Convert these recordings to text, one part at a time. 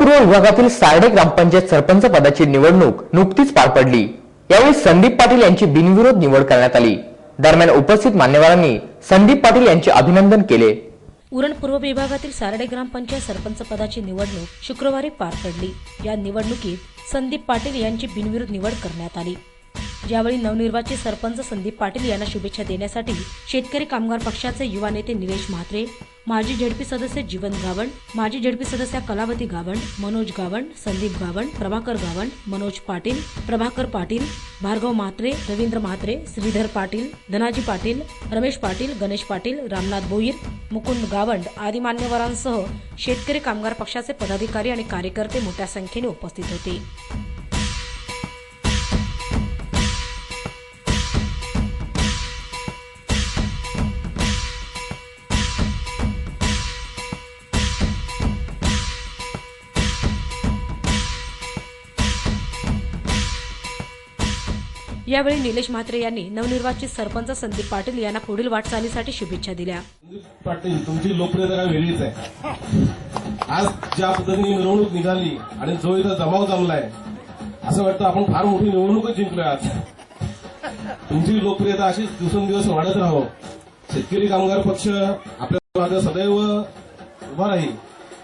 पूर्व विभागातील सार्डे ग्रामपंचायत सरपंच पदाची निवडणूक नुकतीच पार पडली। यावेळी संदीप पाटील यांची बिनविरोध निवड करण्यात आली। दरम्यान उपस्थित मान्यवरांनी संदीप पाटील यांचे अभिनंदन केले। उरण पूर्व विभागातील सार्डे ग्रामपंचायत सरपंच पदाची निवडणूक शुक्रवारी पार पडली। या निवडणुकीत संदीप पाटील यांची बिनविरोध निवड करण्यात आली। यावेळी नवनिर्वाचित सरपंच संदीप पाटील यांना शुभेच्छा देण्यासाठी शेतकरी कामगार पक्षाचे युवा नेते निलेश म्हात्रे, माजी झेडपी सदस्य जीवन गावंड, माजी झेडपी सदस्य कलावती गावंड, मनोज गावंड, संदीप गावंड, प्रभाकर गावंड, मनोज पाटील, प्रभाकर पाटील, भार्गव म्हात्रे, रवींद्र म्हात्रे, श्रीधर पाटील, धनाजी पाटील, रमेश पाटील, गणेश पाटील, रामनाथ भोईर, मुकुंद गावंड आदी मान्यवरांसह शेतकरी कामगार पक्षाचे पदाधिकारी आणि कार्यकर्ते मोठ्या संख्येने उपस्थित होते। यावेळी निलेश म्हात्रे यांनी नवनिर्वाचित सरपंच संदीप पाटील यांना पुढील वाटचालीसाठी शुभेच्छा दिल्या। संदीप पाटील, तुमची लोकप्रियता काय वेगळीच आहे। आज ज्या पद्धतीने मिरवणूक निघाली आणि जो इथं जमाव जमलाय, असं वाटतं आपण फार मोठी निवडणूकच जिंकलोय आज। तुमची लोकप्रियता अशीच दिवसेंदिवस वाढत राहो। शेतकरी कामगार पक्ष आपल्या मागे सदैव उभा राहील।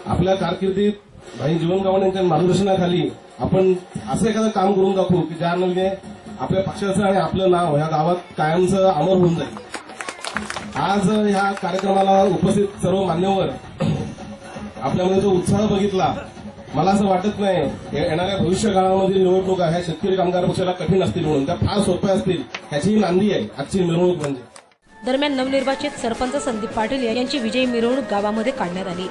आपल्या कारकिर्दीत भाई जीवन गावंड यांच्या मार्गदर्शनाखाली आपण असं एखादं काम करून दाखवू की ज्यामुळे आपल्या पक्षाचं आणि आपलं नाव ह्या गावात कायमचं अमर होऊन जाईल। आज ह्या कार्यक्रमाला उपस्थित सर्व मान्यवर आपल्यामध्ये जो उत्साह बघितला, मला असं वाटत नाही येणाऱ्या भविष्य काळामधील निवडणुका ह्या शेतकरी कामगार पक्षाला कठीण असतील म्हणून, त्या फार सोप्या असतील ह्याची नांदी आहे आजची मिरवणूक म्हणजे। दरम्यान नवनिर्वाचित सरपंच संदीप पाटील यांची विजयी मिरवणूक गावामध्ये काढण्यात आली।